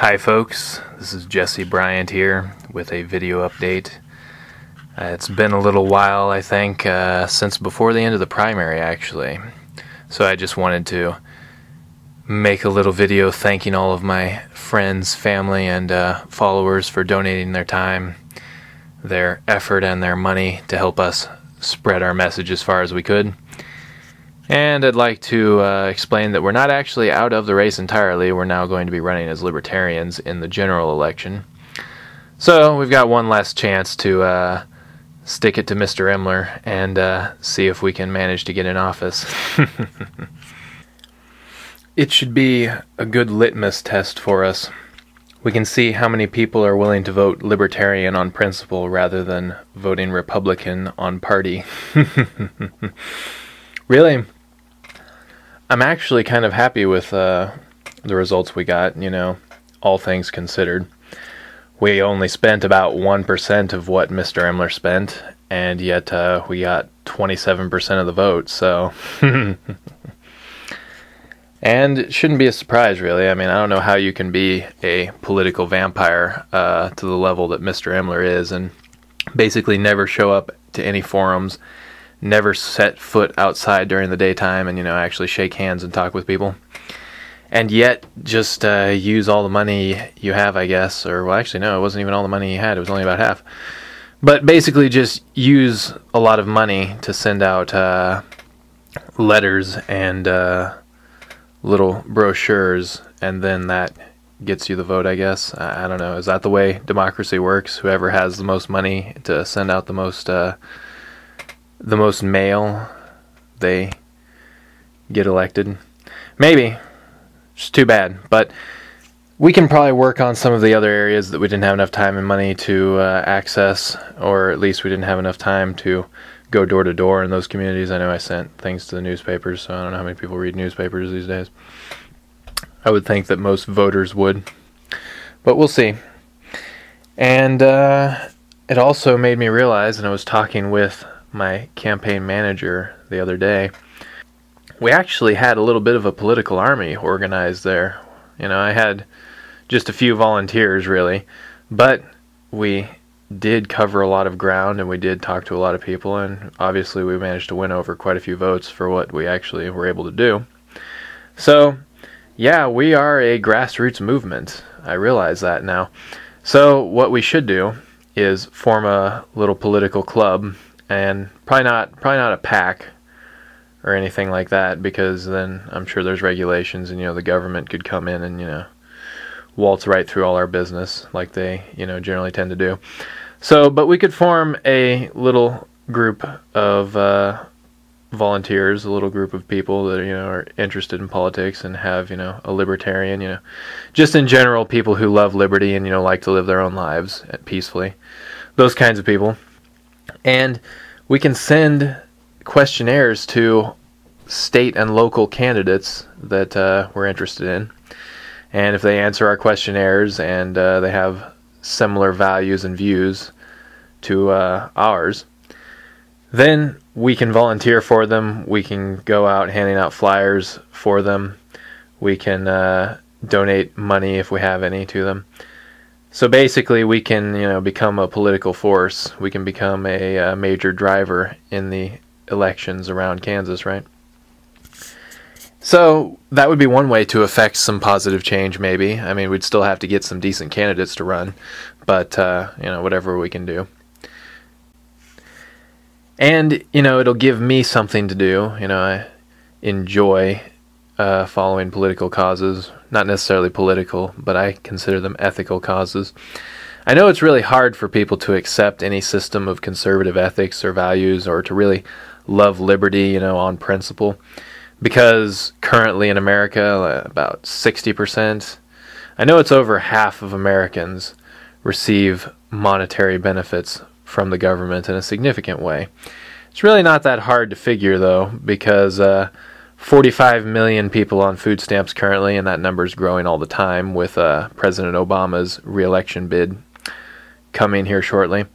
Hi folks, this is Bryant here with a video update. It's been a little while, I think, since before the end of the primary actually. So I just wanted to make a little video thanking all of my friends, family, and followers for donating their time, their effort, and their money to help us spread our message as far as we could. And I'd like to explain that we're not actually out of the race entirely. We're now going to be running as libertarians in the general election. So we've got one last chance to stick it to Mr. Emler and see if we can manage to get in office. It should be a good litmus test for us. We can see how many people are willing to vote libertarian on principle rather than voting Republican on party. Really, I'm actually kind of happy with the results we got, all things considered. We only spent about 1% of what Mr. Emler spent, and yet we got 27% of the vote, so... And it shouldn't be a surprise, really. I mean, I don't know how you can be a political vampire to the level that Mr. Emler is, and basically never show up to any forums, never set foot outside during the daytime and, actually shake hands and talk with people. And yet, just use all the money you have, I guess. Or, well, actually, no, it wasn't even all the money he had. It was only about half. But basically just use a lot of money to send out letters and little brochures, and then that gets you the vote, I guess. I don't know. Is that the way democracy works? Whoever has the most money to send out the most mail, they get elected. Maybe. It's too bad. But we can probably work on some of the other areas that we didn't have enough time and money to access, or at least we didn't have enough time to go door to door in those communities. I know I sent things to the newspapers, so I don't know how many people read newspapers these days. I would think that most voters would, but we'll see. And it also made me realize, and I was talking with my campaign manager the other day, we actually had a little bit of a political army organized there. I had just a few volunteers, really, but we did cover a lot of ground, and we did talk to a lot of people, and obviously we managed to win over quite a few votes for what we actually were able to do. So, yeah, we are a grassroots movement. I realize that now. So what we should do is form a little political club, and probably not a PAC or anything like that, because then I'm sure there's regulations, and the government could come in and waltz right through all our business like they generally tend to do. So, but we could form a little group of volunteers, a little group of people that are interested in politics and have a libertarian, just in general people who love liberty and like to live their own lives peacefully, those kinds of people. And we can send questionnaires to state and local candidates that we're interested in, and if they answer our questionnaires and they have similar values and views to ours, then we can volunteer for them. We can go out handing out flyers for them. We can donate money if we have any to them. So basically we can become a political force. We can become a major driver in the elections around Kansas, right? So that would be one way to affect some positive change, maybe. I mean, we'd still have to get some decent candidates to run, but whatever we can do. And it'll give me something to do. I enjoy following political causes. Not necessarily political, but I consider them ethical causes. I know it's really hard for people to accept any system of conservative ethics or values, or to really love liberty, on principle. Because currently in America, about 60%, I know it's over half of Americans receive monetary benefits from the government in a significant way. It's really not that hard to figure, though, because 45 million people on food stamps currently, and that number is growing all the time with President Obama's re-election bid coming here shortly.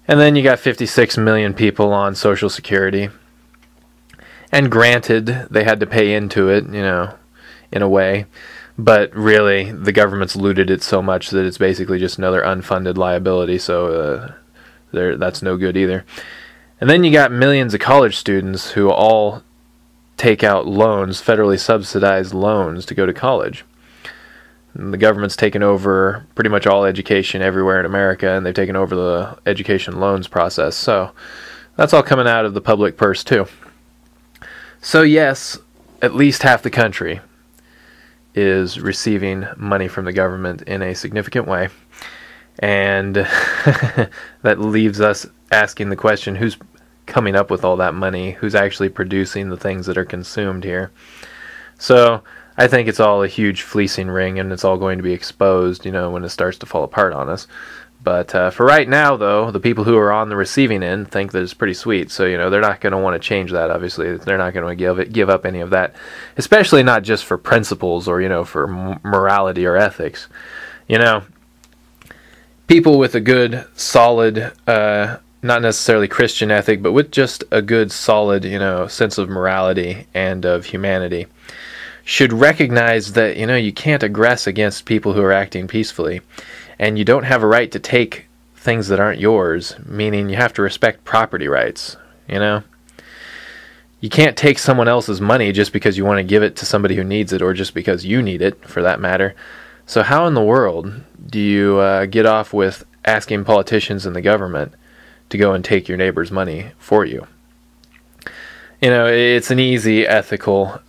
And then you got 56 million people on Social Security. And granted, they had to pay into it, in a way. But really, the government's looted it so much that it's basically just another unfunded liability, so that's no good either. And then you got millions of college students who all take out loans, federally subsidized loans, to go to college. And the government's taken over pretty much all education everywhere in America, and they've taken over the education loans process. So that's all coming out of the public purse too. So yes, at least half the country is receiving money from the government in a significant way. And that leaves us asking the question, who's coming up with all that money? Who's actually producing the things that are consumed here? So I think it's all a huge fleecing ring, and it's all going to be exposed, when it starts to fall apart on us. But for right now, though, the people who are on the receiving end think that it's pretty sweet. So, they're not going to want to change that, obviously. They're not going to give up any of that, especially not just for principles or, for morality or ethics. People with a good, solid, not necessarily Christian ethic, but with just a good, solid, sense of morality and of humanity should recognize that, you can't aggress against people who are acting peacefully. And you don't have a right to take things that aren't yours, meaning you have to respect property rights, You can't take someone else's money just because you want to give it to somebody who needs it, or just because you need it, for that matter. So how in the world do you get off with asking politicians and the government to go and take your neighbor's money for you? It's an easy ethical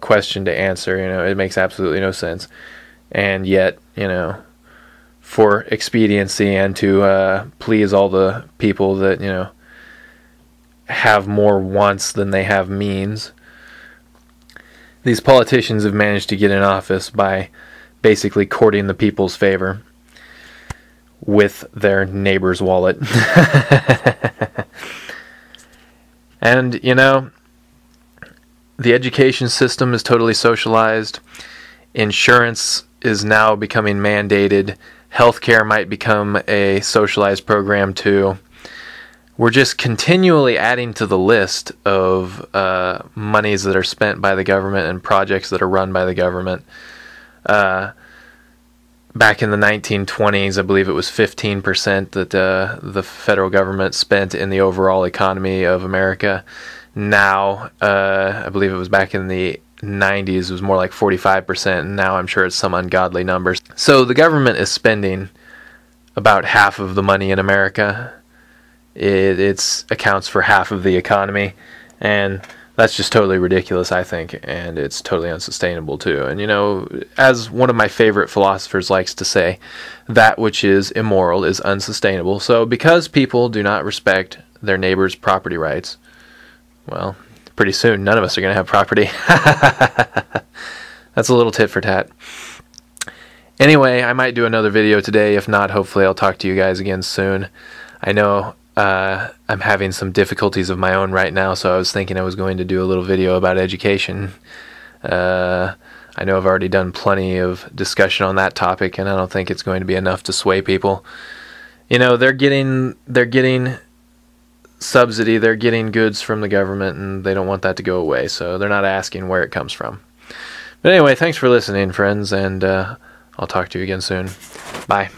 question to answer. It makes absolutely no sense. And yet, for expediency and to please all the people that, have more wants than they have means, these politicians have managed to get in office by basically courting the people's favor with their neighbor's wallet. And, the education system is totally socialized. Insurance is now becoming mandated. Healthcare might become a socialized program too. We're just continually adding to the list of monies that are spent by the government and projects that are run by the government. Back in the 1920s, I believe it was 15% that the federal government spent in the overall economy of America. Now, I believe it was back in the 90s, it was more like 45%, and now I'm sure it's some ungodly numbers. So the government is spending about half of the money in America. It accounts for half of the economy, and that's just totally ridiculous, I think, and it's totally unsustainable too. And as one of my favorite philosophers likes to say, that which is immoral is unsustainable. So because people do not respect their neighbor's property rights, well, pretty soon none of us are going to have property. That's a little tit for tat. Anyway, I might do another video today. If not, hopefully I'll talk to you guys again soon. I know I'm having some difficulties of my own right now, so I was thinking I was going to do a little video about education. I know I've already done plenty of discussion on that topic, and I don't think it's going to be enough to sway people. They're getting subsidy, they're getting goods from the government, and they don't want that to go away, so they're not asking where it comes from. But anyway, thanks for listening, friends, and I'll talk to you again soon. Bye.